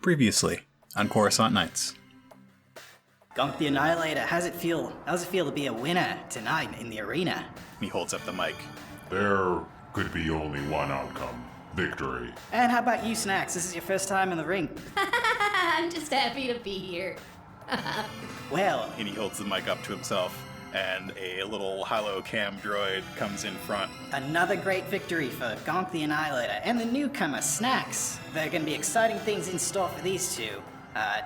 Previously on Coruscant Nights. Gonk the Annihilator, how's it feel to be a winner tonight in the arena? He holds up the mic. There could be only one outcome. Victory. And how about you, Snacks? This is your first time in the ring. I'm just happy to be here. Well, And he holds the mic up to himself, and a little hollow cam droid comes in front. another great victory for Gonk the Annihilator and the newcomer, Snacks. There are going to be exciting things in store for these two.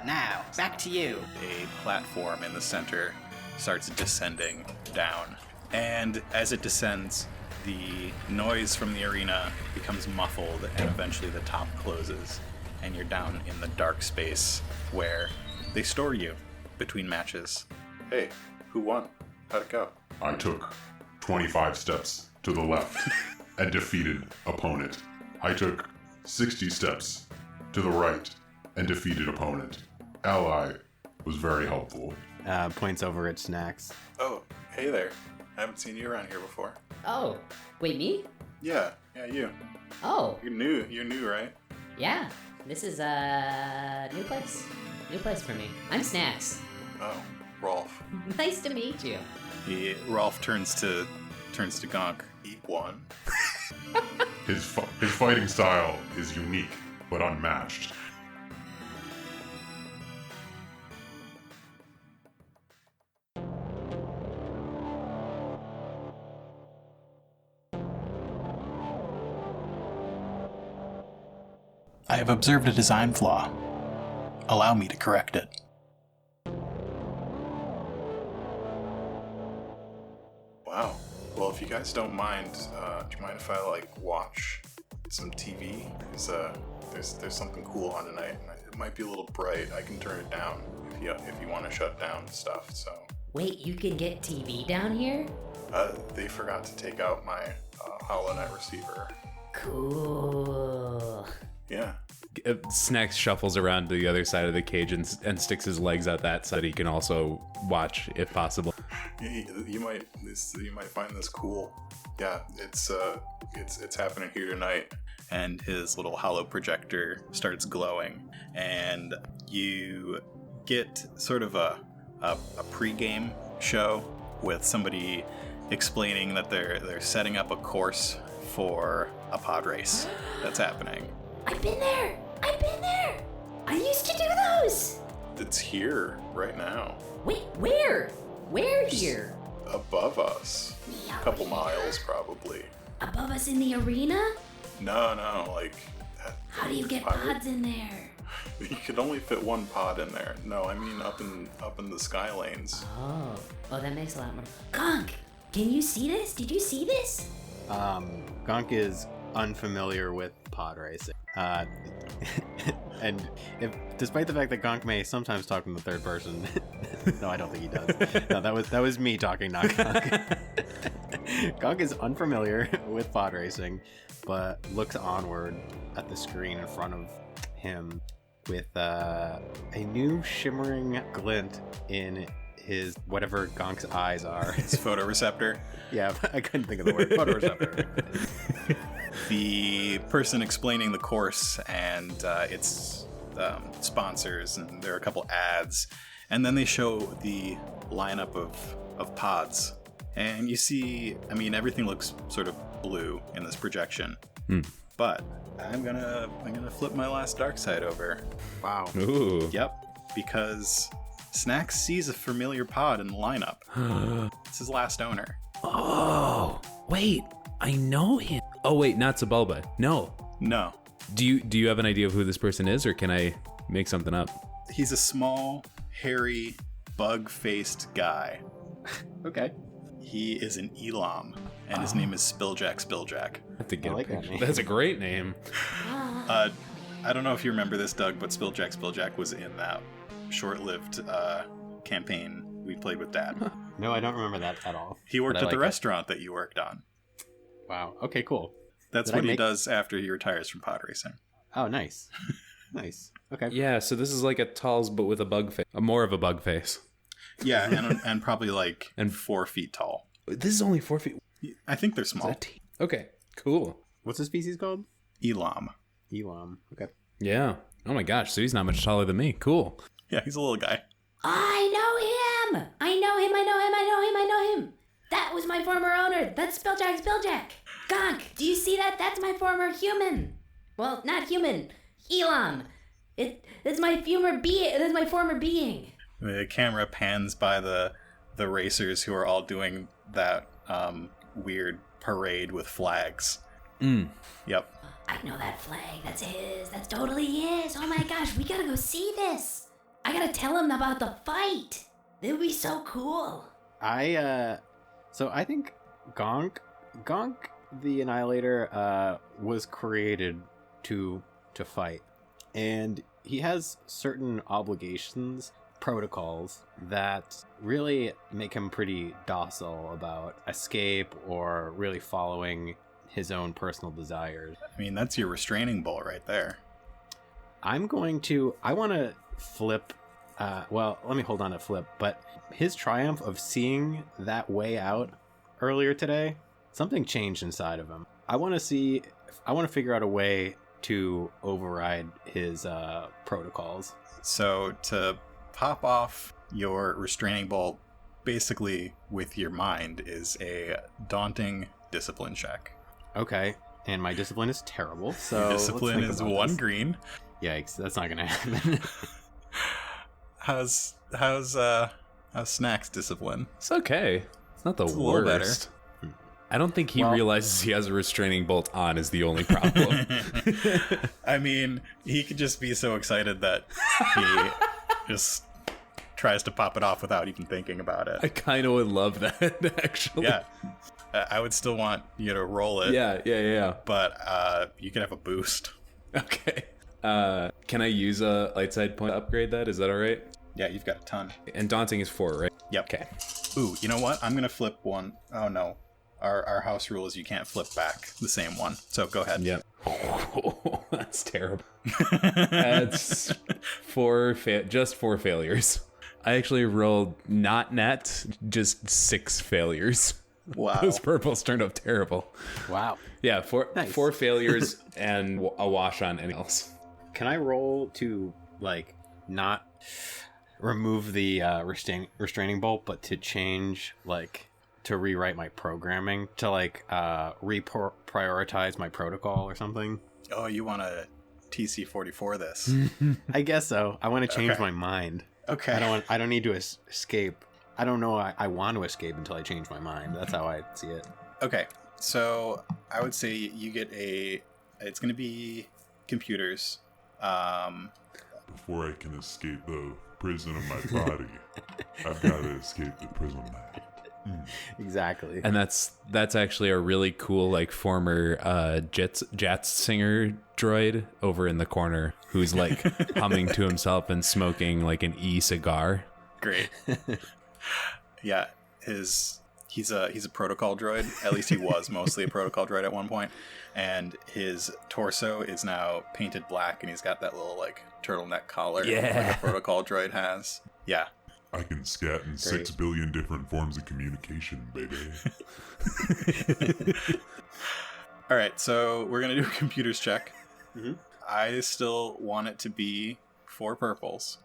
Now, back to you. A platform in the center starts descending down. And as it descends, the noise from the arena becomes muffled, and eventually the top closes, and you're down in the dark space where they store you between matches. Hey, who won? How'd it go? I took 25 steps to the left and defeated opponent. I took 60 steps to the right and defeated opponent. Ally was very helpful. Points over at Snacks. Oh, hey there. I haven't seen you around here before. Oh, wait, me? Yeah, you. Oh, You're new, right? yeah. This is a new place. New place for me. I'm Snacks. Oh, Rolf. Nice to meet you. Rolf turns to Gonk. Eat one. His fighting style is unique but unmatched. I have observed a design flaw. Allow me to correct it. Wow. Well, if you guys don't mind, do you mind if I watch some TV? There's something cool on tonight. It might be a little bright. I can turn it down if you want to shut down stuff. So. Wait, you can get TV down here? They forgot to take out my HoloNet receiver. Cool. Yeah. Snacks shuffles around to the other side of the cage and sticks his legs out that so that he can also watch if possible. You might find this cool. Yeah, it's happening here tonight. And his little hollow projector starts glowing, and you get sort of a pre-game show with somebody explaining that they're setting up a course for a pod race that's happening. I've been there. I used to do those. It's here right now, Wait, where? Where here? above us, a couple miles probably. Above us in the arena? No, How do you get pods in there? You could only fit one pod in there. No, I mean up in the sky lanes. Oh, that makes a lot more. Gonk, can you see this? Did you see this? Gonk is unfamiliar with pod racing. And despite the fact that Gonk may sometimes talk in the third person, no, I don't think he does. No, that was me talking, not Gonk. Gonk is unfamiliar with pod racing, but looks onward at the screen in front of him with a new shimmering glint in his whatever Gonk's eyes are. It's photoreceptor. Yeah, I couldn't think of the word. Photoreceptor. The person explaining the course and its sponsors, and there are a couple ads, and then they show the lineup of pods, and you see, I mean, everything looks sort of blue in this projection, but I'm gonna flip my last dark side over. Wow. Ooh. Yep, because Snacks sees a familiar pod in the lineup. It's his last owner. Oh, wait, I know him. Oh wait, not Sebulba. No. Do you have an idea of who this person is, or can I make something up? He's a small, hairy, bug-faced guy. Okay. He is an Elam, and his name is Spilljack. I have to get I like a that picture. name. That's a great name. I don't know if you remember this, Doug, but Spilljack was in that short-lived campaign we played with Dad. No, I don't remember that at all. He worked But I at like the it. restaurant that you worked on. Wow. Okay, cool. That's Did I what he make- does after he retires from pod racing. Oh, nice. Nice. Okay. Yeah, so this is like a Tal's but with a bug face. More of a bug face. Yeah, and probably and 4 feet tall. This is only 4 feet. I think they're Is small. that okay, cool. What's the species called? Elam. Elam. Okay. Yeah. Oh my gosh, so he's not much taller than me. Cool. Yeah, he's a little guy. I know him! I know him! That was my former owner! That's Spelljack! Gonk, do you see that? That's my former human! Well, not human. Elam! That's my former being. The camera pans by the racers who are all doing that weird parade with flags. Yep. I know that flag. That's his. That's totally his. Oh my gosh, we gotta go see this. I gotta tell him about the fight. It would be so cool. So I think Gonk the Annihilator was created to fight, and he has certain obligations, protocols that really make him pretty docile about escape or really following his own personal desires. I mean, that's your restraining bolt right there. I want to flip, well, let me hold on to flip, but his triumph of seeing that way out earlier today, something changed inside of him. I want to figure out a way to override his protocols. So to pop off your restraining bolt basically with your mind is a daunting discipline check. Okay, and my discipline is terrible, so Your discipline is 1 green. Yikes, that's not gonna happen. How's Snacks discipline? It's okay. It's not the It's a little worst. I don't think he realizes he has a restraining bolt on is the only problem. I mean, he could just be so excited that he just tries to pop it off without even thinking about it. I kind of would love that, actually. Yeah. I would still want you to roll it. Yeah. But you can have a boost. Okay. Can I use a light side point to upgrade that? Is that all right? Yeah, you've got a ton. And daunting is 4, right? Yep. Okay. Ooh, you know what? I'm gonna flip one. Oh no. Our house rule is you can't flip back the same one. So go ahead. Yep. That's terrible. That's just 4 failures. I actually rolled not net, just 6 failures. Wow. Those purples turned out terrible. Wow. Yeah, 4 Nice. 4 failures and a wash on anything else. Can I roll to not remove the restraining bolt, but to change to rewrite my programming to reprioritize my protocol or something? Oh, you want to TC44 this? I guess so. I want to change Okay. my mind. Okay. I don't need to escape. I don't know. I want to escape until I change my mind. That's how I see it. Okay. So I would say you get it's going to be computers. Before I can escape the prison of my body, I've got to escape the prison of my head. Exactly. And that's actually a really cool former Jets singer droid over in the corner who's humming to himself and smoking an e-cigar. Great. Yeah, he's a protocol droid. At least he was mostly a protocol droid at one point, and his torso is now painted black, and he's got that little turtleneck collar like a protocol droid has. Yeah. I can scat in 6 billion different forms of communication, baby. All right, so we're gonna do a computers check. Mm-hmm. I still want it to be 4 purples.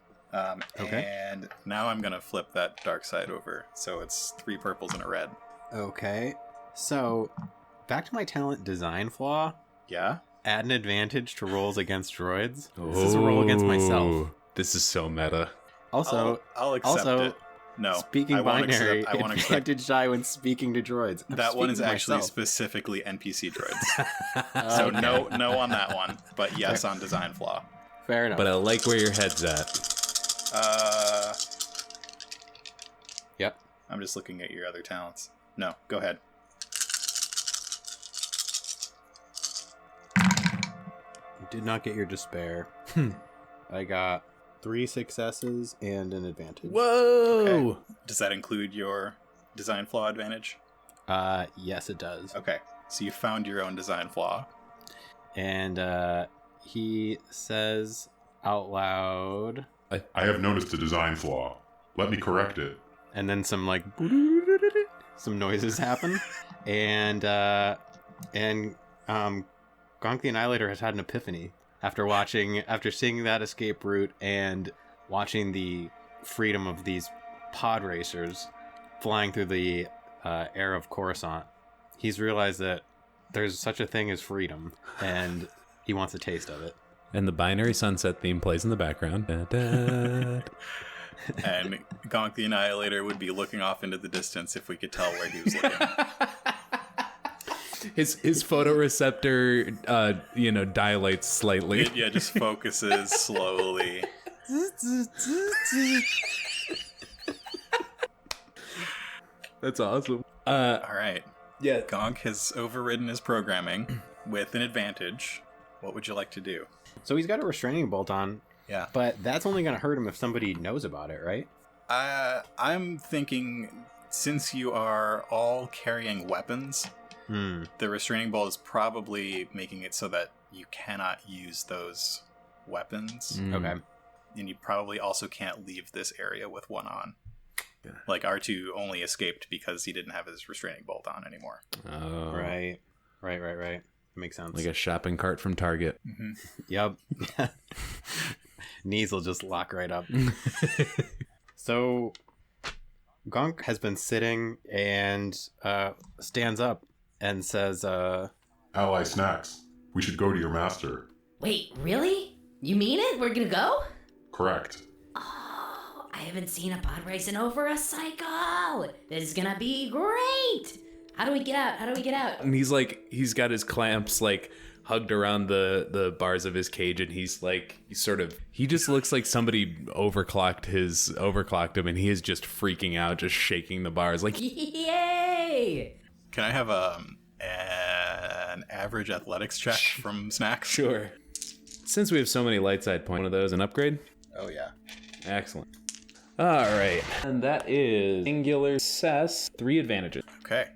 Okay. And now I'm gonna flip that dark side over, so it's 3 purples and a red. Okay. So, back to my talent design flaw. Yeah. Add an advantage to rolls against droids. This is a roll against myself. This is so meta. Also, I'll accept it. No, speaking I won't binary, accept- I won't accept. advantage die when speaking to droids. I'm That one speaking is to actually myself. specifically NPC droids. So no on that one, but yes on design flaw. Fair enough. But I like where your head's at. Yep. I'm just looking at your other talents. No, go ahead. Did not get your despair. I got 3 successes and an advantage. Whoa! Okay. Does that include your design flaw advantage? Yes, it does. Okay, so you found your own design flaw. And he says out loud, I have noticed a design flaw. Let me correct it. and then some some noises happen, and Gonk the Annihilator has had an epiphany. after seeing that escape route and watching the freedom of these pod racers flying through the air of Coruscant, he's realized that there's such a thing as freedom, and he wants a taste of it. And the Binary Sunset theme plays in the background. Da, da. And Gonk the Annihilator would be looking off into the distance if we could tell where he was looking. His photoreceptor, dilates slightly. It just focuses slowly. That's awesome. All right. Yeah. Gonk has overridden his programming with an advantage. What would you like to do? So he's got a restraining bolt on, Yeah. but that's only going to hurt him if somebody knows about it, right? I'm thinking, since you are all carrying weapons, the restraining bolt is probably making it so that you cannot use those weapons. Okay. And you probably also can't leave this area with one on. Like, R2 only escaped because he didn't have his restraining bolt on anymore. Oh. Right. Makes sense. Like a shopping cart from Target. Mm-hmm. Yep. Knees will just lock right up. So Gonk has been sitting and stands up and says, Ally Snacks, we should go to your master. Wait, really? You mean it? We're gonna go? Correct. Oh, I haven't seen a pod race in over a cycle. This is gonna be great. How do we get out? And he's got his clamps like hugged around the bars of his cage, and he just looks like somebody overclocked him, and he is just freaking out, just shaking the bars like Yay! Can I have an average athletics check from Snacks? Sure. Since we have so many light side points, one of those an upgrade? Oh, yeah. Excellent. All right. And that is singular success, 3 advantages. Okay.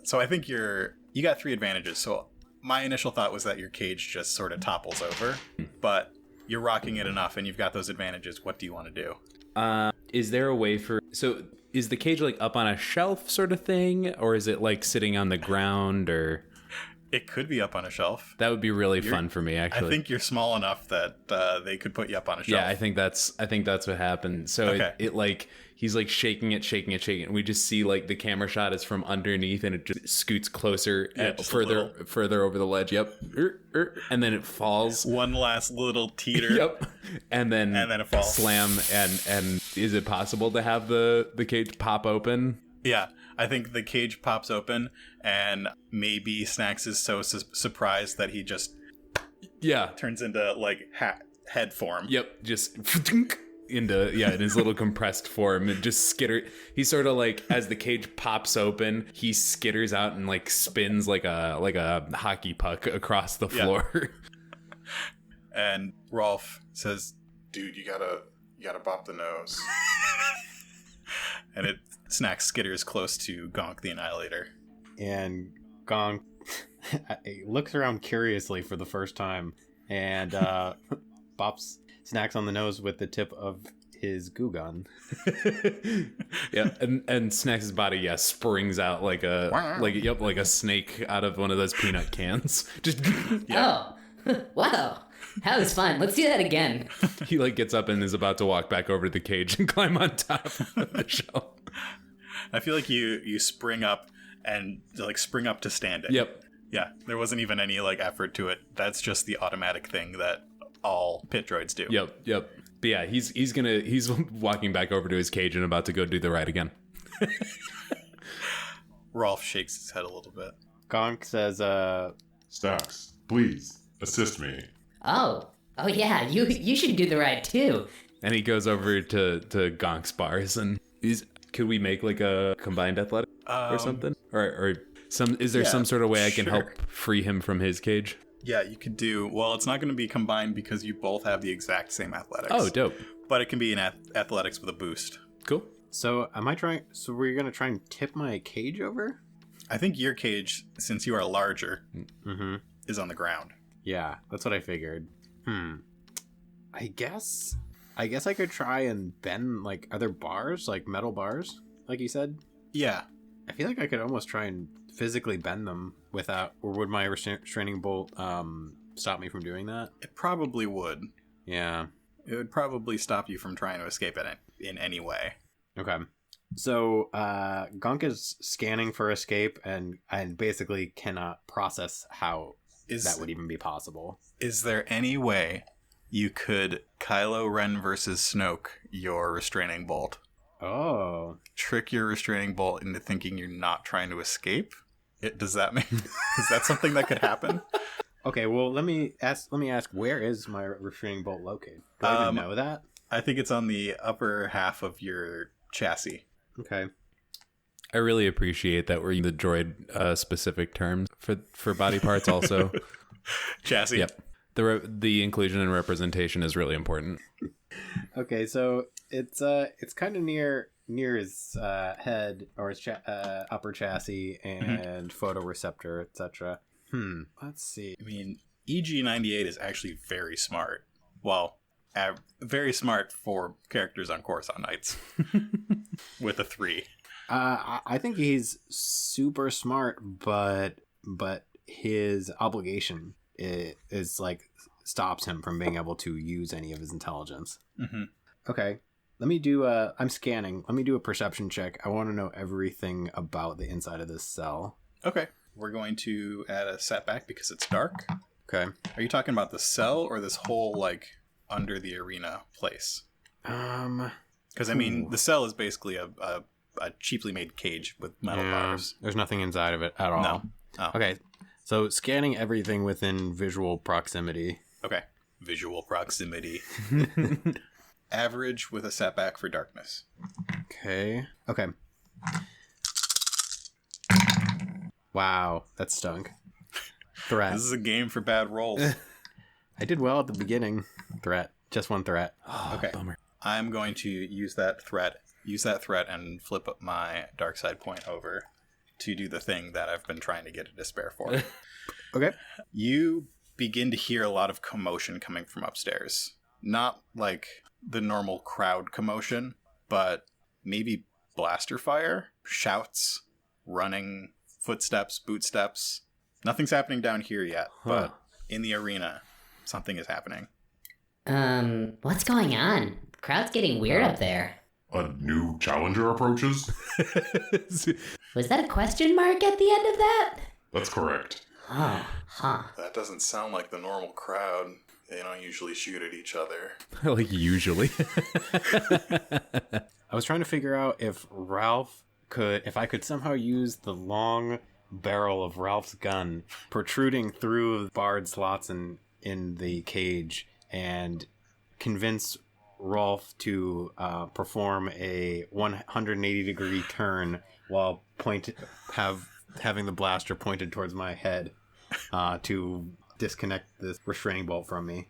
So I think you got 3 advantages. So my initial thought was that your cage just sort of topples over, but you're rocking it enough and you've got those advantages. What do you want to do? Is there a way is the cage like up on a shelf sort of thing, or is it like sitting on the ground, or? It could be up on a shelf. That would be really fun for me, actually. I think you're small enough that they could put you up on a shelf. Yeah, I think that's what happened. So Okay. it like he's like shaking it. And we just see like the camera shot is from underneath, and it just scoots closer, just a further over the ledge. Yep, and then it falls. One last little teeter. Yep, and then it falls. Slam. And is it possible to have the cage pop open? Yeah, I think the cage pops open, and maybe Snacks is so surprised that he just turns into like head form. Yep, just into in his little compressed form, and just skitter. He sort of like, as the cage pops open, he skitters out and like spins like a hockey puck across the floor. And Rolf says, "Dude, you gotta bop the nose." And Snacks skitters close to Gonk the Annihilator. and Gonk looks around curiously for the first time and bops Snacks on the nose with the tip of his goo gun. Yeah, and Snacks' body springs out like a snake out of one of those peanut cans. Just Oh, wow. That was fun. Let's do that again. he like gets up and is about to walk back over to the cage and climb on top of the shelf. I feel like you spring up and like spring up to standing. Yep. Yeah, there wasn't even any like effort to it. That's just the automatic thing that all pit droids do. Yep. But yeah, he's walking back over to his cage and about to go do the ride again. Rolf shakes his head a little bit. Gonk says, Snacks, please assist me. Oh yeah, you should do the ride too. And he goes over to Gonk's bars, and could we make like a combined athletic or something? Or is there some sort of way I can help free him from his cage? Yeah, you could do. Well, it's not going to be combined because you both have the exact same athletics. Oh, dope. But it can be an athletics with a boost. Cool. so we're going to try and tip my cage over? I think your cage, since you are larger, Mm-hmm. is on the ground. Yeah, that's what I figured. I guess I could try and bend, like, are there bars, like metal bars, like you said? Yeah. I feel like I could almost try and physically bend them without, or would my restraining bolt stop me from doing that? It probably would. Yeah. It would probably stop you from trying to escape it in any way. Okay. So Gonk is scanning for escape and basically cannot process how that would even be possible. Is there any way you could Kylo Ren versus Snoke your restraining bolt? Oh. Trick your restraining bolt into thinking you're not trying to escape? Does that mean is that something that could happen? Okay, well let me ask where is my restraining bolt located? Do I even know that? I think it's on the upper half of your chassis. Okay. I really appreciate that we're using the droid specific terms for body parts also. Chassis. Yep. The inclusion and representation is really important. Okay, so it's kind of near his head or his upper chassis and photoreceptor, etc. Let's see. I mean, EG-98 is actually very smart. Well, very smart for characters on Coruscant Knights. With a 3. I think he's super smart, but his obligation is like stops him from being able to use any of his intelligence. Mm-hmm. Okay, let me do I'm scanning. Let me do a perception check. I want to know everything about the inside of this cell. Okay. We're going to add a setback because it's dark. Okay. Are you talking about the cell or this whole, like, under the arena place? Because, I mean, the cell is basically a cheaply made cage with metal bars. There's nothing inside of it at all. No. Oh. Okay, so scanning everything within visual proximity. Okay. Visual proximity. Average with a setback for darkness. Okay. Wow, that stunk. Threat. This is a game for bad rolls. I did well at the beginning. Threat. Just one threat. Okay. Bummer. I'm going to use that threat and flip up my dark side point over to do the thing that I've been trying to get a despair for. Okay. You begin to hear a lot of commotion coming from upstairs. Not like the normal crowd commotion, but maybe blaster fire, shouts, running, footsteps, bootsteps. Nothing's happening down here yet, but in the arena, something is happening. What's going on? Crowd's getting weird up there. A new challenger approaches? Was that a question mark at the end of that? That's correct. Oh, huh. That doesn't sound like the normal crowd. They don't usually shoot at each other. Like usually. I was trying to figure out if I could somehow use the long barrel of Ralph's gun protruding through barred slots in the cage and convince Rolf to perform a 180-degree turn while having the blaster pointed towards my head to disconnect this restraining bolt from me.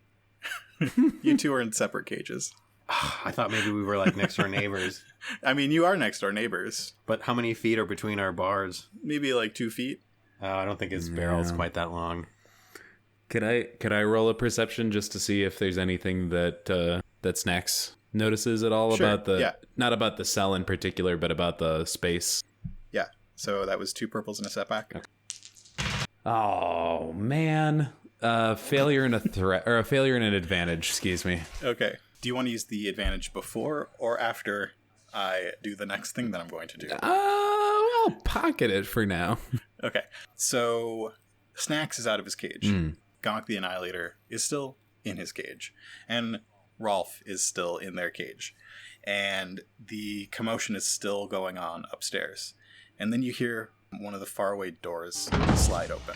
You two are in separate cages. I thought maybe we were like next door neighbors. I mean, you are next door neighbors. But how many feet are between our bars? Maybe like 2 feet. I don't think his barrel's quite that long. Could I roll a perception just to see if there's anything that Snacks notices at all? Sure, about not about the cell in particular, but about the space? Yeah. So that was 2 purples and a setback. Okay. Oh man. Failure and a threat, or a failure and an advantage, excuse me. Okay. Do you want to use the advantage before or after I do the next thing that I'm going to do? I'll pocket it for now. Okay. So Snacks is out of his cage. Gonk the Annihilator is still in his cage. And Rolf is still in their cage. And the commotion is still going on upstairs. And then you hear one of the faraway doors slide open.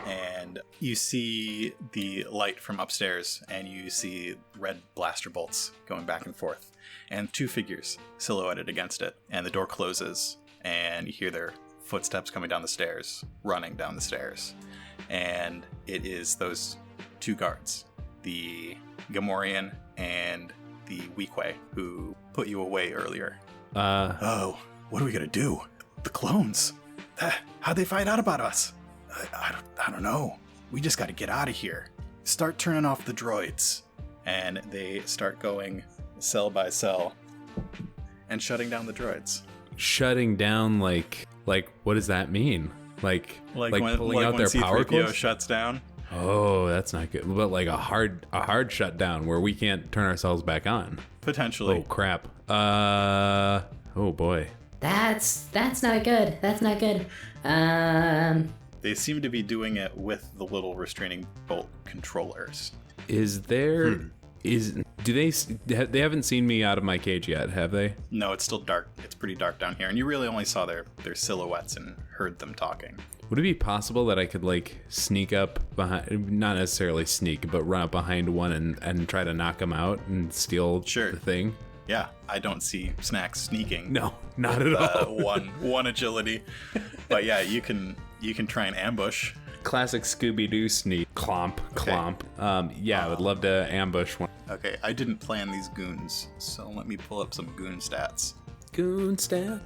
And you see the light from upstairs, and you see red blaster bolts going back and forth, and 2 figures silhouetted against it. And the door closes, and you hear their footsteps coming down the stairs, running down the stairs. And it is those 2 guards, the Gamorrean and the Weequay, who put you away earlier. Oh, what are we gonna do? The clones. How'd they find out about us? I don't know. We just got to get out of here. Start turning off the droids. And they start going cell by cell and shutting down the droids. Shutting down, like what does that mean? Like when, pulling out when their C-3PO power cords? shuts down. Oh, that's not good. But like a hard shutdown where we can't turn ourselves back on. Potentially. Oh crap. Oh boy. That's not good. That's not good. They seem to be doing it with the little restraining bolt controllers. Is there they haven't seen me out of my cage yet, have they? No, it's still dark. It's pretty dark down here, and you really only saw their silhouettes and heard them talking. Would it be possible that I could like sneak up behind, not necessarily sneak, but run up behind one and try to knock him out and steal the thing? Yeah, I don't see Snacks sneaking. No, not at all. One agility. But yeah, you can try and ambush. Classic Scooby-Doo sneak. Clomp. I would love to ambush one. Okay, I didn't plan these goons, so let me pull up some goon stats. Goon stat.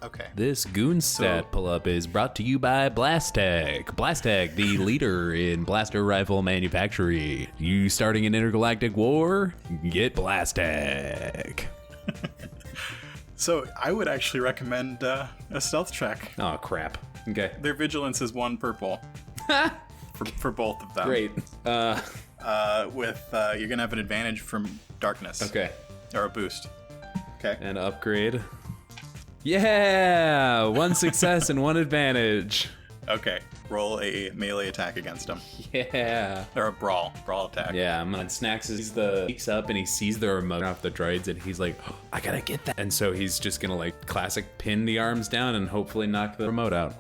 Okay. This goon stat pull-up is brought to you by Blastag. Blastag, the leader in blaster rifle manufacturing. You starting an intergalactic war? Get Blastag. So I would actually recommend a stealth check. Oh, crap. Okay. Their vigilance is 1 purple. for both of them. Great. You're gonna have an advantage from darkness. Okay. Or a boost. Okay. And upgrade. Yeah! 1 success and 1 advantage. Okay. Roll a melee attack against him. Yeah. Or a brawl attack. Yeah, I'm on Snacks peeks up and he sees the remote off the droids and he's like, oh, I gotta get that. And so he's just gonna like classic pin the arms down and hopefully knock the remote out.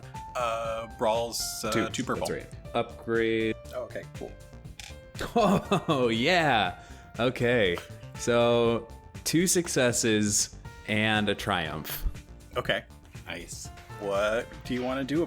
Brawl's 2 purple. That's right. Upgrade. Oh, okay, cool. Oh, yeah. Okay. So 2 successes and a triumph. Okay. Nice. What do you want to do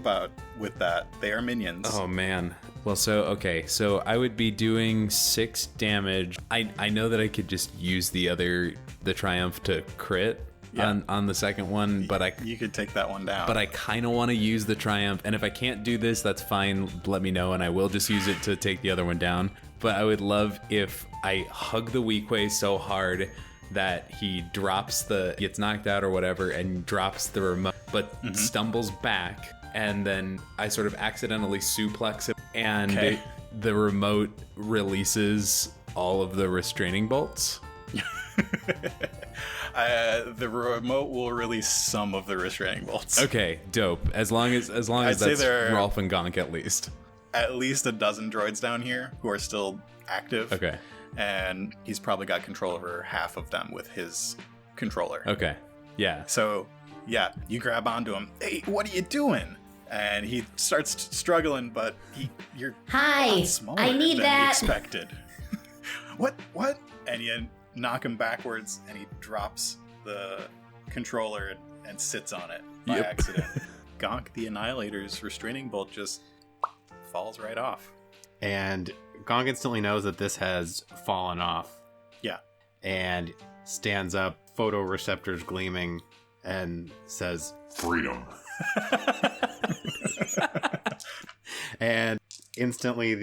with that? They are minions. Oh man. Well, so I would be doing 6 damage. I know that I could just use the triumph to crit on the second one, but you could take that one down. But I kind of want to use the triumph, and if I can't do this, that's fine. Let me know, and I will just use it to take the other one down. But I would love if I hug the Weequay so hard that he gets knocked out or whatever and drops the remote, but stumbles back, and then I sort of accidentally suplex him, and the remote releases all of the restraining bolts. The remote will release some of the restraining bolts. Okay, dope. As long as that's Rolf and Gonk at least. At least a dozen droids down here who are still active. Okay. And he's probably got control over half of them with his controller. Okay. Yeah. So, yeah, you grab onto him. Hey, what are you doing? And he starts struggling, but you're Hi, a lot smaller I need than that. he expected. What? And you knock him backwards, and he drops the controller and sits on it by accident. Gonk the Annihilator's restraining bolt just falls right off. And Gonk instantly knows that this has fallen off. Yeah. And stands up, photoreceptors gleaming, and says, Freedom. And instantly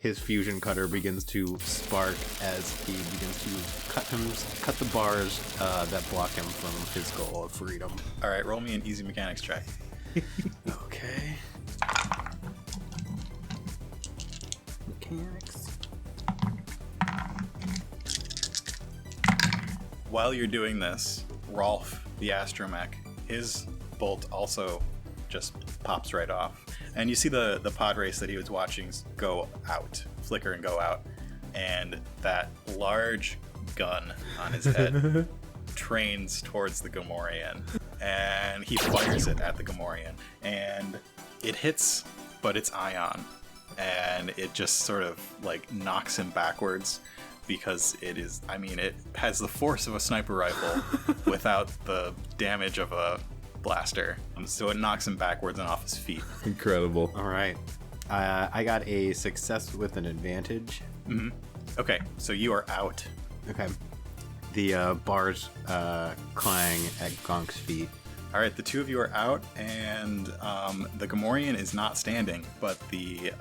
his fusion cutter begins to spark as he begins to cut the bars that block him from his goal of freedom. All right, roll me an easy mechanics check. Okay. Mechanics. While you're doing this, Rolf, the astromech, his bolt also just pops right off. And you see the pod race that he was watching go out, flicker and go out. And that large gun on his head trains towards the Gamorrean. And he fires it at the Gamorrean. And it hits, but it's ion. And it just sort of like knocks him backwards because it has the force of a sniper rifle without the damage of a blaster. So it knocks him backwards and off his feet. Incredible. All right. I got a success with an advantage. Mm-hmm. Okay, so you are out. Okay. The bars clang at Gonk's feet. All right, the two of you are out, and the Gamorrean is not standing, but the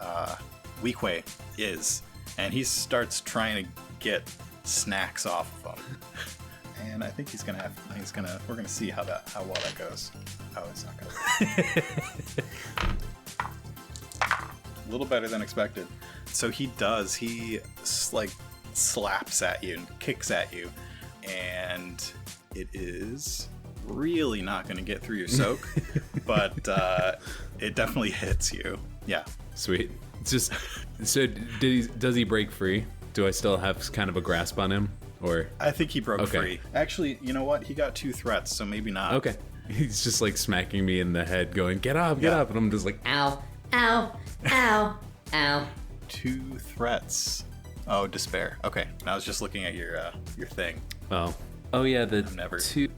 Weequay is, and he starts trying to get Snacks off of him. And I think we're gonna see how well that goes. Oh, it's not gonna. a little better than expected. So he does. He like slaps at you and kicks at you, and it is really not going to get through your soak, but it definitely hits you. Yeah. Sweet. It's just so does he break free? Do I still have kind of a grasp on him, or? I think he broke free. Actually, you know what? He got 2 threats, so maybe not. Okay. He's just like smacking me in the head, going, "Get up, get up," and I'm just like, Ow, ow, ow, ow. 2 threats. Oh, despair. Okay. I was just looking at your thing. oh yeah,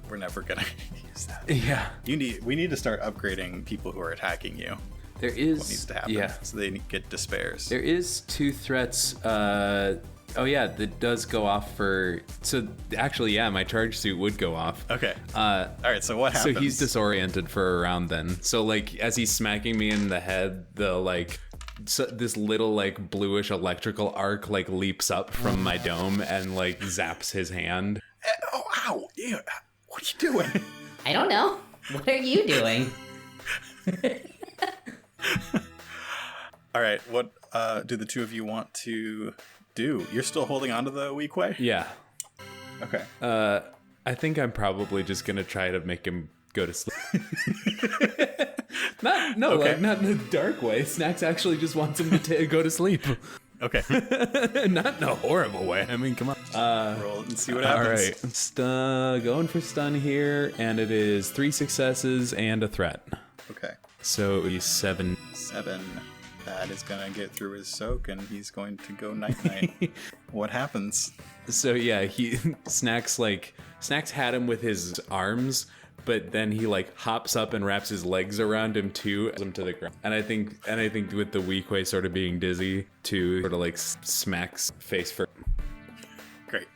We're never gonna use that. Yeah. We need to start upgrading people who are attacking you. There is. What needs to happen? Yeah. So they get despairs. There is 2 threats. Oh yeah, that does go off for. So actually, yeah, my charge suit would go off. Okay. All right. So what happens? So he's disoriented for a round then. So like as he's smacking me in the head, this little like bluish electrical arc like leaps up from my dome and like zaps his hand. Oh, ow! Yeah. What are you doing? I don't know. What are you doing? All right. What do the 2 of you want to do? You're still holding on to the weak way? Yeah. Okay. I think I'm probably just gonna try to make him go to sleep. Not in a dark way. Snacks actually just wants him to go to sleep. Okay. Not in a horrible way. I mean, come on. Roll it and see what happens. All right. Going for stun here, and it is 3 successes and a threat. Okay. So he's 7. 7. That is gonna get through his soak, and he's going to go night-night. What happens? So yeah, Snacks had him with his arms, but then he like hops up and wraps his legs around him too, him to the ground. And I think with the weak way sort of being dizzy too, sort of like smacks face first. Great.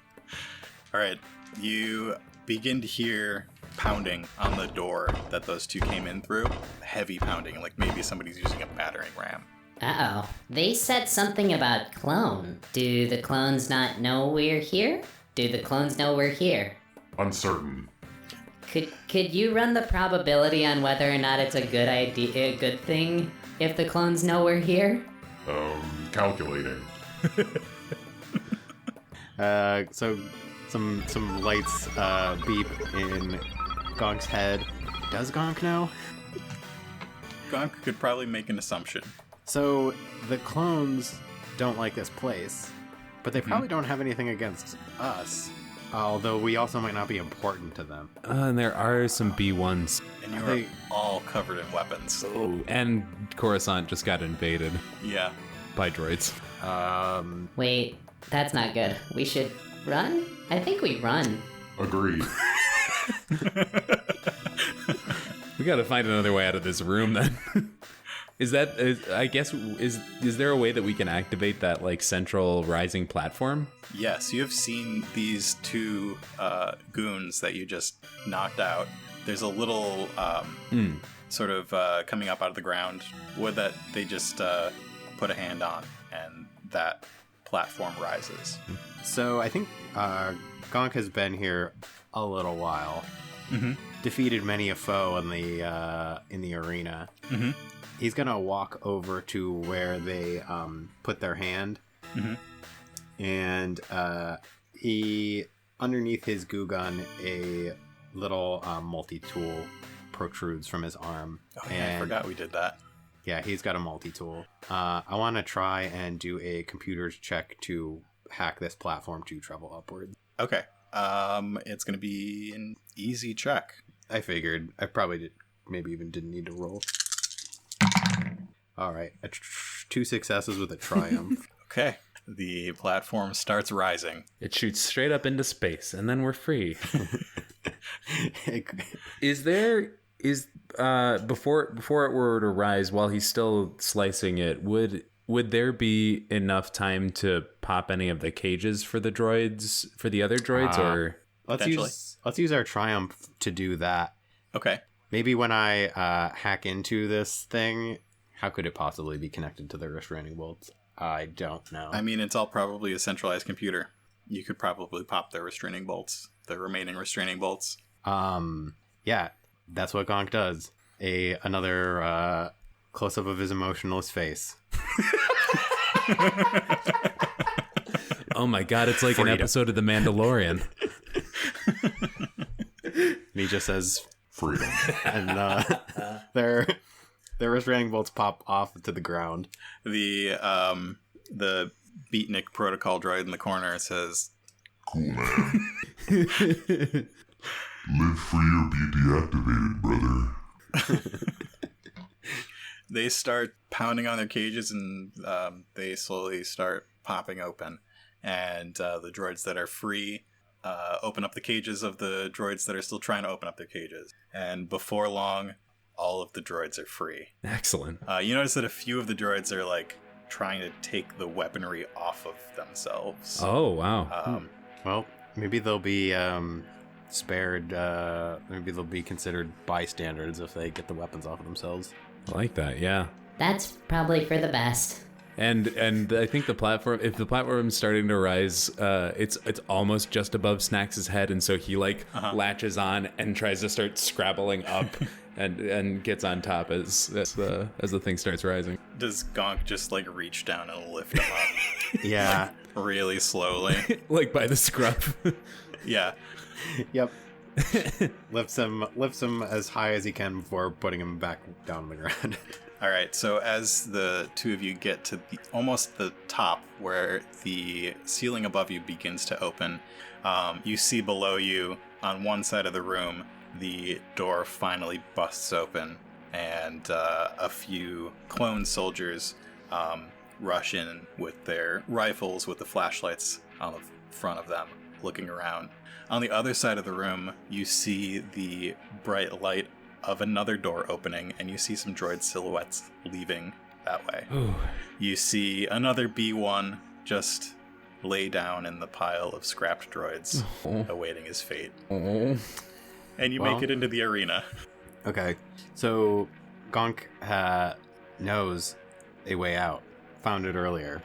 All right, you begin to hear pounding on the door that those 2 came in through. Heavy pounding, like maybe somebody's using a battering ram. Uh-oh. They said something about clone. Do the clones not know we're here? Do the clones know we're here? Uncertain. Could you run the probability on whether or not it's a good thing if the clones know we're here? Calculating. So some lights beep in Gonk's head. Does Gonk know? Gonk could probably make an assumption. So the clones don't like this place, but they probably don't have anything against us. Although we also might not be important to them. And there are some B1s. And you are all covered in weapons. Oh, and Coruscant just got invaded Yeah. by droids. Wait, that's not good. We should run? I think we run. Agreed. We gotta find another way out of this room then. Is there a way that we can activate that like central rising platform? Yes, you have seen these 2 goons that you just knocked out. There's a little sort of coming up out of the ground wood that they just put a hand on, and that platform rises. So I think Gonk has been here a little while. Mm-hmm. Defeated many a foe in the arena. Mm-hmm. He's gonna walk over to where they put their hand, and he underneath his goo gun a little multi-tool protrudes from his arm. Oh yeah, I forgot we did that. Yeah, he's got a multi-tool. I want to try and do a computer's check to hack this platform to travel upwards. Okay. It's gonna be an easy check. I figured. I probably maybe even didn't need to roll. All right, 2 successes with a triumph. Okay. The platform starts rising. It shoots straight up into space, and then we're free. Before it were to rise, while he's still slicing it, would there be enough time to pop any of the cages for the droids, for the other droids, or let's use our triumph to do that. Okay. Maybe when I hack into this thing, how could it possibly be connected to the restraining bolts? I don't know. I mean, it's all probably a centralized computer. You could probably pop the restraining bolts, the remaining restraining bolts. Yeah, that's what Gonk does. Another close-up of his emotionless face. Oh my god, it's like an episode of The Mandalorian. And he just says, Freedom. and their restraining bolts pop off to the ground. The beatnik protocol droid in the corner says, Cool, man. Live free or be deactivated, brother. they start pounding on their cages and they slowly start popping open. And the droids that are free open up the cages of the droids that are still trying to open up their cages. And before long, all of the droids are free. Excellent. You notice that a few of the droids are like trying to take the weaponry off of themselves. Oh, wow. Well, maybe they'll be spared. Maybe they'll be considered bystanders if they get the weapons off of themselves. I like that, yeah. That's probably for the best. And I think the platform, if the platform is starting to rise, it's almost just above Snacks' head, and so he latches on and tries to start scrabbling up, and gets on top as the thing starts rising. Does Gonk just like reach down and lift him up? Yeah. Really slowly. Like by the scruff. Yeah. Yep. lifts him as high as he can before putting him back down on the ground. All right, so as the two of you get to almost the top where the ceiling above you begins to open, you see below you on one side of the room, the door finally busts open, and a few clone soldiers rush in with their rifles with the flashlights on the front of them, looking around. On the other side of the room, you see the bright light of another door opening, and you see some droid silhouettes leaving that way. Ooh. You see another B1 just lay down in the pile of scrapped droids, awaiting his fate. Oh. And you make it into the arena. Okay, so Gonk knows a way out, found it earlier,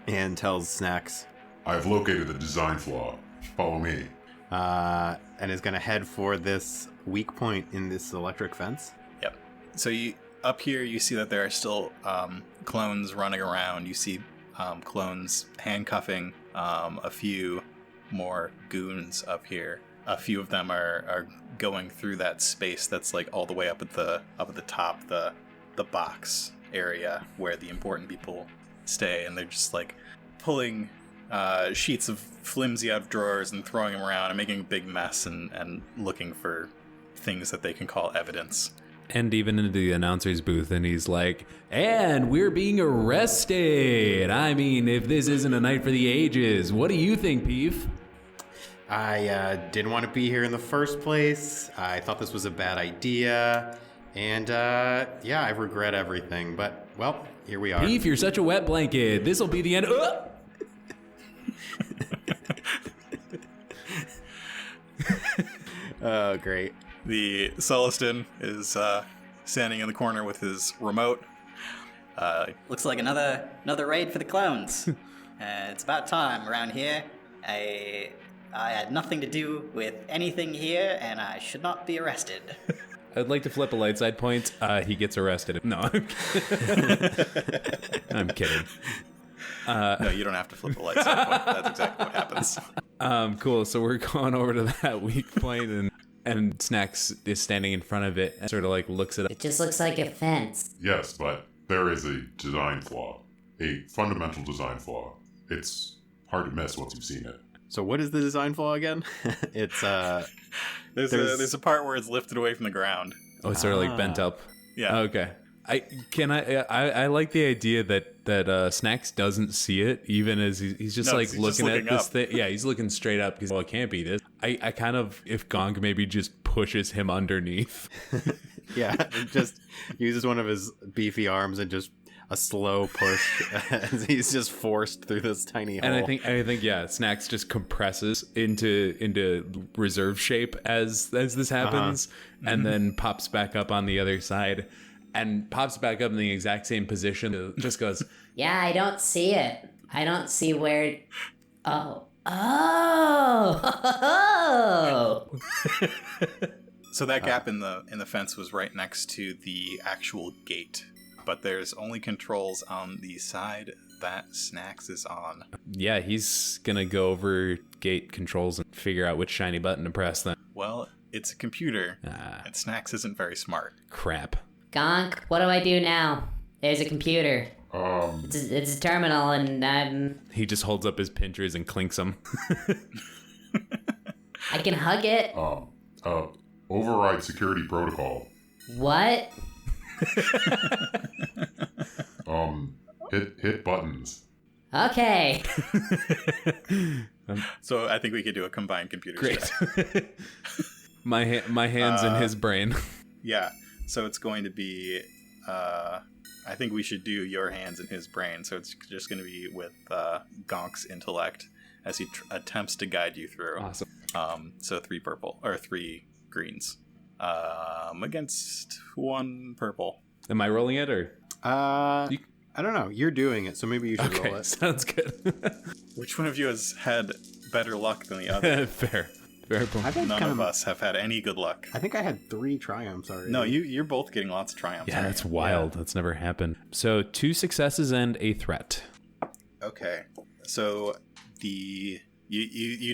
and tells Snacks, I've located the design flaw. Follow me. and is going to head for this weak point in this electric fence. Yep. So up here, you see that there are still clones running around. You see clones handcuffing a few more goons up here. A few of them are going through that space that's like all the way up at the top, the box area where the important people stay, and they're just like pulling sheets of flimsy out of drawers and throwing them around and making a big mess and looking for things that they can call evidence. And even into the announcer's booth, and he's like, and we're being arrested. I mean, if this isn't a night for the ages, what do you think, Peef? I didn't want to be here in the first place. I thought this was a bad idea. And, yeah, I regret everything. But, well, here we are. Peef, you're such a wet blanket. This'll be the end. Oh, great. The Celestin is standing in the corner with his remote. Looks like another raid for the clones. It's about time around here. I had nothing to do with anything here, and I should not be arrested. I'd like to flip a light side point. He gets arrested. No, I'm kidding. No, you don't have to flip the light side point. That's exactly what happens. Cool. So we're going over to that weak point, and Snacks is standing in front of it and sort of like looks at it. It just looks like a fence. Yes, but there is a design flaw. A fundamental design flaw. It's hard to miss once you've seen it. So what is the design flaw again? It's, There's a part where it's lifted away from the ground. Oh, it's sort of like bent up. Yeah. Okay. I like the idea that Snacks doesn't see it, even as he's just looking at this thing. Yeah, he's looking straight up because, well, it can't be this. I kind of, if Gonk maybe just pushes him underneath. yeah, just uses one of his beefy arms and just a slow push as he's just forced through this tiny hole. And I think yeah, Snacks just compresses into reserve shape as this happens, and then pops back up on the other side, and pops back up in the exact same position. It just goes. Yeah, I don't see it. I don't see where. Oh. So that gap in the fence was right next to the actual gate but there's only controls on the side that Snacks is on. Yeah, he's gonna go over gate controls and figure out which shiny button to press then. Well, it's a computer, Ah, and Snacks isn't very smart. crap. Gonk, what do I do now? There's a computer. It's a terminal, and He just holds up his pinchers and clinks them. I can hug it. Override security protocol. What? Hit buttons. Okay. So I think we could do a combined computer Great. check. My hands in his brain. Yeah, so it's going to be, I think we should do your hands in his brain, so it's just going to be with Gonk's intellect as he attempts to guide you through. Awesome. So 3 purple, or 3 greens, against 1 purple. Am I rolling it or? I don't know. You're doing it, so maybe you should roll Okay, it. sounds good. Which one of you has had better luck than the other? Fair point. I think None of us have had any good luck. I think I had 3 triumphs already. No, you're both getting lots of triumphs. Yeah, that's wild. That's never happened. So 2 successes and a threat. Okay, so you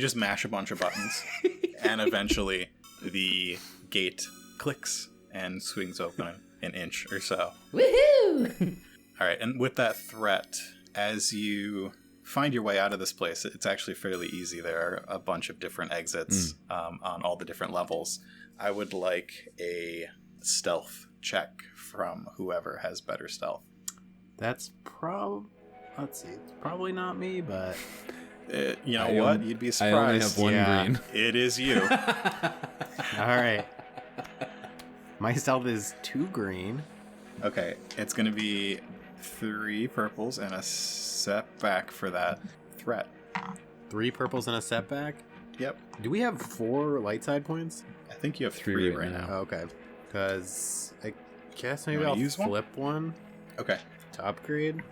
just mash a bunch of buttons, and eventually the gate clicks and swings open an inch or so. Woohoo! All right, and with that threat, as you find your way out of this place, it's actually fairly easy. There are a bunch of different exits on all the different levels. I would like a stealth check from whoever has better stealth. That's let's see. It's probably not me, but You know I what? only- You'd be I only surprised. have 1 Yeah. green. It is you. all right. My stealth is 2 green. Okay, it's going to be 3 purples and a setback for that threat. 3 purples and a setback. Yep. Do we have 4 light side points? I think you have 3 3 right right now. Oh, okay. Because I guess maybe wanna I'll use one? flip one Okay. to upgrade.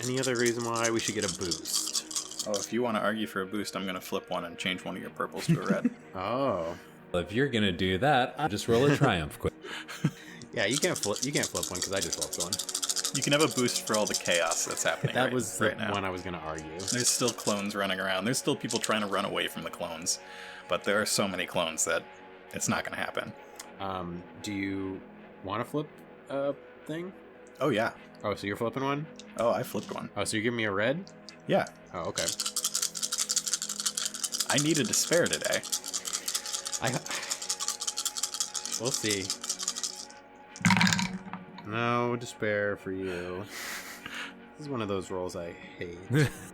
Any other reason why we should get a boost? Oh, if you want to argue for a boost, I'm going to flip one and change one of your purples to a red. Oh. If you're gonna do that, I'll just roll a triumph quick. Yeah, you can't flip one because I just flipped one. You can have a boost for all the chaos that's happening That was the right now. one I was going to argue. There's still clones running around. There's still people trying to run away from the clones. But there are so many clones that it's not going to happen. Do you want to flip a thing? Oh, yeah. Oh, so you're flipping one? Oh, I flipped one. Oh, so you're giving me a red? Yeah. Oh, okay. I needed to spare today. We'll see. No despair for you. This is one of those rolls I hate,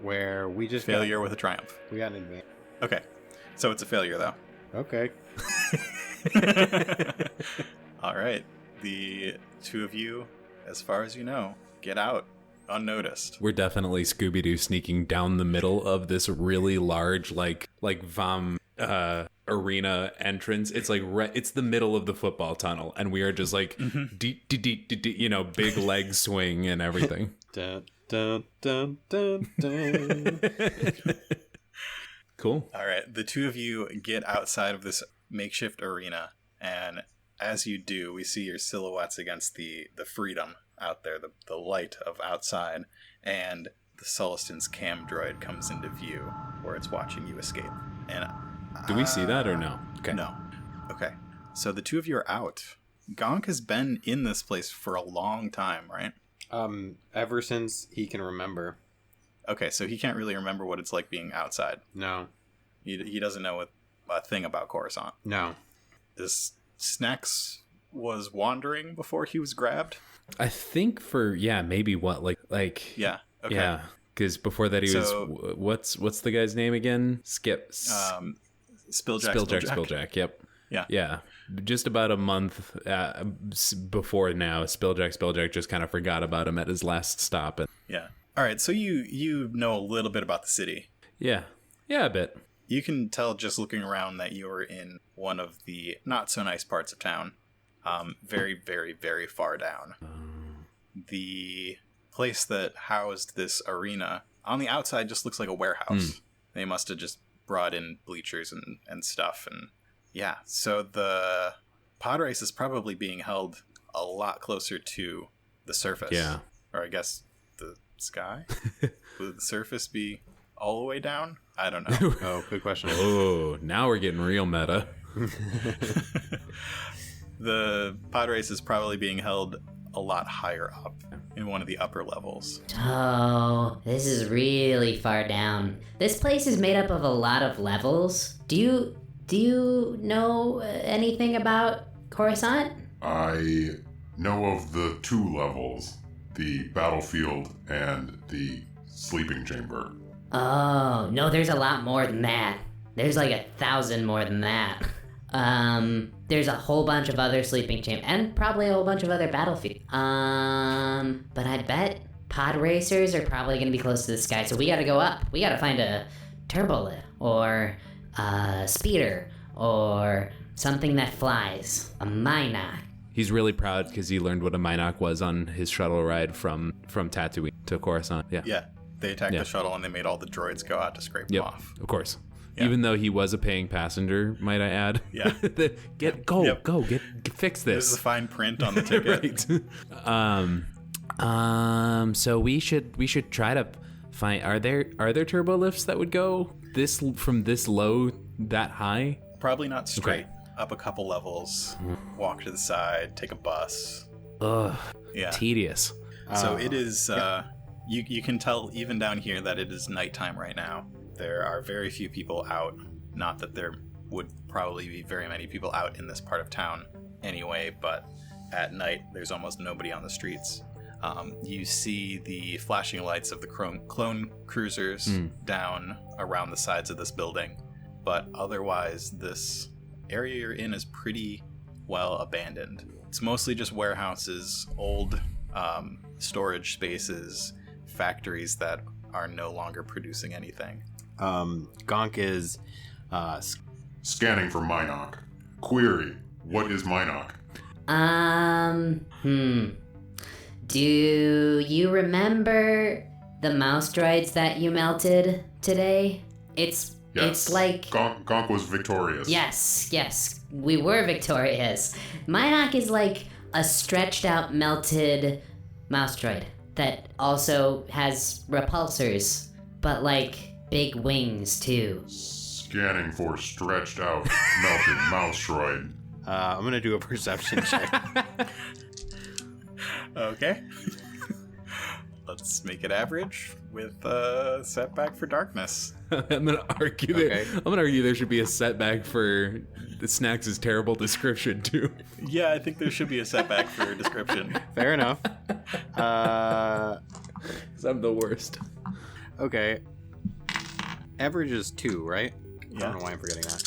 where we just Failure with a triumph. We got an advantage. Okay. So it's a failure, though. Okay. All right. The 2 of you, as far as you know, get out unnoticed. We're definitely Scooby-Doo sneaking down the middle of this really large, like VAM arena entrance. It's like it's the middle of the football tunnel, and we are just like, big leg swing and everything. Dun, dun, dun, dun, dun. Cool. All right. The 2 of you get outside of this makeshift arena, and as you do, we see your silhouettes against the freedom out there, the light of outside, and the Sullistan's cam droid comes into view where it's watching you escape. And Do we see that or no? Okay. No. Okay. So the 2 of you are out. Gonk has been in this place for a long time, right? Ever since he can remember. Okay, so he can't really remember what it's like being outside. No. He doesn't know a thing about Coruscant. No. This Snacks was wandering before he was grabbed. I think maybe what like Yeah. Okay. yeah, because before that he was what's the guy's name again? Skip. Spilljack. Yep. Yeah. Yeah. Just about a month before now, Spilljack just kind of forgot about him at his last stop. And Yeah. All right. So you know a little bit about the city. yeah, a bit. You can tell just looking around that you are in one of the not so nice parts of town. Very, very, very far down. The place that housed this arena on the outside just looks like a warehouse. They must have just brought in bleachers and stuff. And yeah, so pod race is probably being held a lot closer to the surface. Yeah. Or I guess the sky? Would the surface be all the way down? I don't know. Oh, good question. Oh, now we're getting real meta. The pod race is probably being held a lot higher up in one of the upper levels. Oh, this is really far down. This place is made up of a lot of levels. Do you know anything about Coruscant? I know of the 2 levels, the battlefield and the sleeping chamber. Oh, no, there's a lot more than that. There's like 1,000 more than that. There's a whole bunch of other sleeping chambers, and probably a whole bunch of other battlefields. But I bet pod racers are probably gonna be close to the sky, so we gotta go up. We gotta find a turbolit, or a speeder, or something that flies. A Minoc. He's really proud because he learned what a Minoc was on his shuttle ride from Tatooine to Coruscant. Yeah. Yeah, they attacked Yeah. the shuttle and they made all the droids go out to scrape them off. Of course. Yeah. Even though he was a paying passenger, might I add? Yeah. Fix There's this. the fine print on the ticket. Right. So we should try to find. Are there turbo lifts that would go from this low that high? Probably not straight. Up a couple levels, walk to the side, take a bus. Ugh. Yeah. Tedious. So it is, you can tell even down here that it is nighttime right now. There are very few people out. Not that there would probably be very many people out in this part of town anyway, but at night there's almost nobody on the streets. You see the flashing lights of the clone cruisers down around the sides of this building, but otherwise this area you're in is pretty well abandoned. It's mostly just warehouses, old storage spaces, factories that are no longer producing anything. Gonk is Scanning for Minoc. Query, what is Minoc? Do you remember the mouse droids that you melted today? It's like... Gonk was victorious. Yes, we were victorious. Minoc is like a stretched out melted mouse droid that also has repulsors, but like big wings too. Scanning for stretched out melted mouse droid. I'm gonna do a perception check. Okay. Let's make it average with a setback for darkness. I'm gonna argue there should be a setback for the Snacks' terrible description too. Yeah, I think there should be a setback for description. Fair enough. 'Cause I'm the worst. Okay. Average is 2, right? I Yeah. don't know why I'm forgetting that.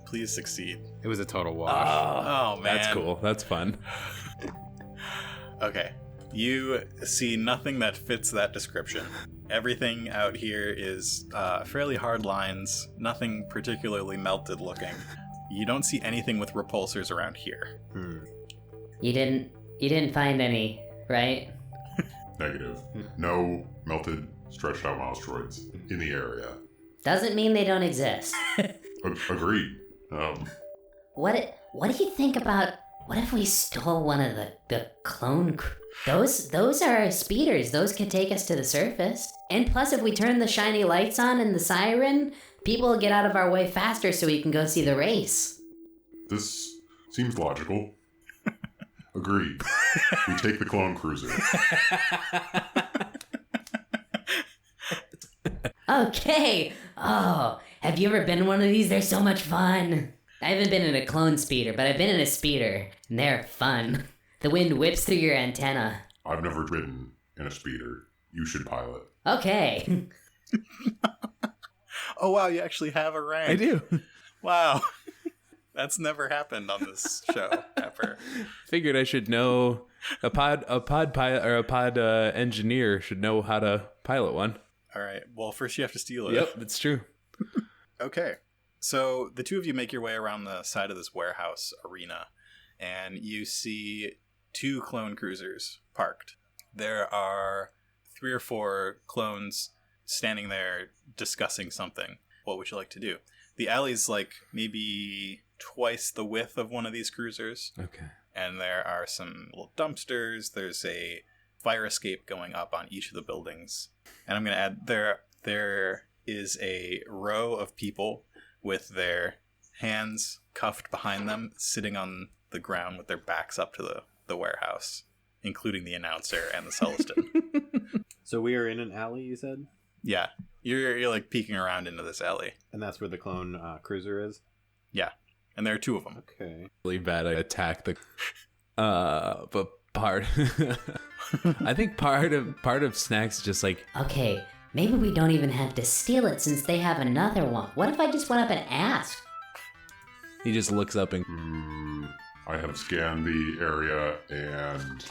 Please succeed. It was a total wash. Oh, man. That's cool. That's fun. Okay. You see nothing that fits that description. Everything out here is fairly hard lines, nothing particularly melted looking. You don't see anything with repulsors around here. You didn't find any, right? Negative. No melted stretched out mouse droids in the area. Doesn't mean they don't exist. Agreed. What do you think about, what if we stole one of the clone those are speeders. Those could take us to the surface. And plus, if we turn the shiny lights on and the siren, people will get out of our way faster so we can go see the race. This seems logical. Agreed. We take the clone cruiser. Okay. Oh, have you ever been in one of these? They're so much fun. I haven't been in a clone speeder, but I've been in a speeder, and they're fun. The wind whips through your antenna. I've never ridden in a speeder. You should pilot. Okay. Oh, wow, you actually have a rank. I do. Wow. That's never happened on this show, ever. Figured I should know a pod pilot or a pod engineer should know how to pilot one. All right. Well, first you have to steal it. Yep, that's true. Okay. So the two of you make your way around the side of this warehouse arena, and you see two clone cruisers parked. There are 3 or 4 clones standing there discussing something. What would you like to do? The alley's like maybe twice the width of one of these cruisers. Okay. And there are some little dumpsters. There's a fire escape going up on each of the buildings. And I'm going to add there is a row of people with their hands cuffed behind them, sitting on the ground with their backs up to the warehouse, including the announcer and the Celestin. So we are in an alley, you said? Yeah. You're like peeking around into this alley. And that's where the clone cruiser is? Yeah. And there are two of them. Okay. Really bad attack the but part I think part of Snacks just like, Okay, maybe we don't even have to steal it since they have another one. What if I just went up and asked? he just looks up and I have scanned the area, and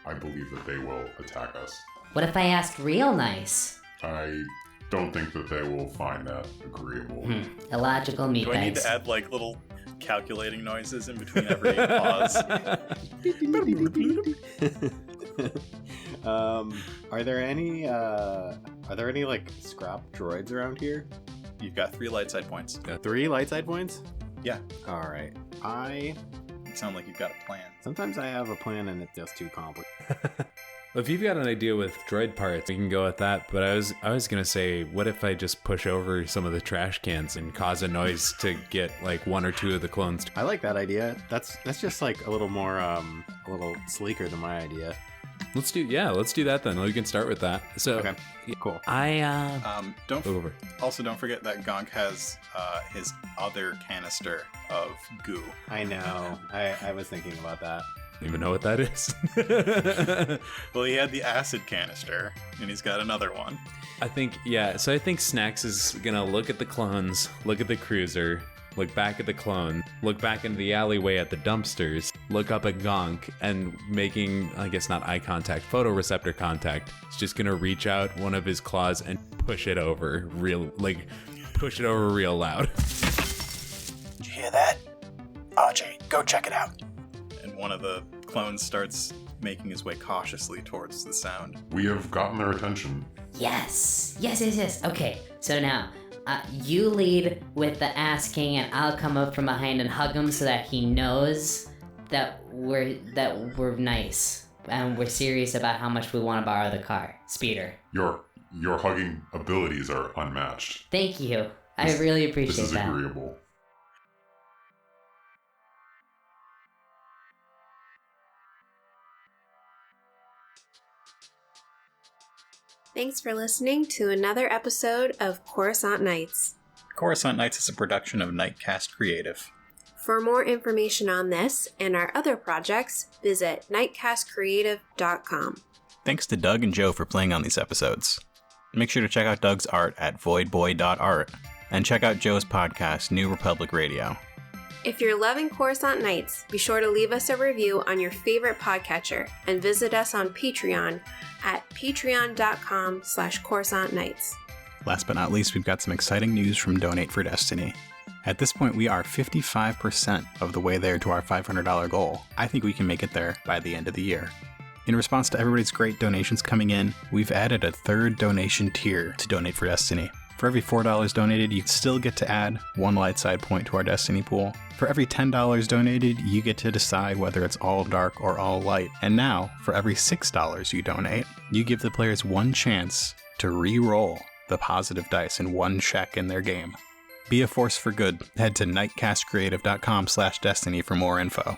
I believe that they will attack us. What if I asked real nice? I don't think that they will find that agreeable. Illogical meat Do I need bags. to add like little calculating noises in between every pause? Are there any like scrap droids around here? You've got 3 light side points. 3 light side points? Yeah. All right. You sound like you've got a plan. Sometimes I have a plan and it's just too complicated. if you've got an idea with droid parts, we can go with that. But I was gonna say, what if I just push over some of the trash cans and cause a noise to get like 1 or 2 of the clones? I like that idea. That's just like a little more a little sleeker than my idea. Let's do that then. We can start with that. So Okay. Cool. Don't over. don't forget that Gonk has his other canister of goo. I know. I was thinking about that. Don't even know what that is. Well, he had the acid canister, and he's got another one. I think Snacks is gonna look at the clones, look at the cruiser, look back at the clone, look back into the alleyway at the dumpsters, look up at Gonk, and making, I guess not eye contact, photoreceptor contact. He's just gonna reach out one of his claws and push it over real loud. Did you hear that? RJ, go check it out. And one of the clones starts making his way cautiously towards the sound. We have gotten their attention. Yes. Okay, so now, you lead with the asking, and I'll come up from behind and hug him so that he knows that we're nice and we're serious about how much we want to borrow the car. Speeder. Your hugging abilities are unmatched. Thank you. I really appreciate This is that. agreeable. Thanks for listening to another episode of Coruscant Nights. Coruscant Nights is a production of Nightcast Creative. For more information on this and our other projects, visit nightcastcreative.com. Thanks to Doug and Joe for playing on these episodes. Make sure to check out Doug's art at voidboy.art, and check out Joe's podcast, New Republic Radio. If you're loving Coruscant Nights, be sure to leave us a review on your favorite podcatcher and visit us on Patreon at patreon.com/Coruscant Nights. Last but not least, we've got some exciting news from Donate for Destiny. At this point, we are 55% of the way there to our $500 goal. I think we can make it there by the end of the year. In response to everybody's great donations coming in, we've added a 3rd donation tier to Donate for Destiny. For every $4 donated, you still get to add 1 light side point to our Destiny pool. For every $10 donated, you get to decide whether it's all dark or all light. And now, for every $6 you donate, you give the players 1 chance to re-roll the positive dice in 1 check in their game. Be a force for good. Head to nightcastcreative.com/destiny for more info.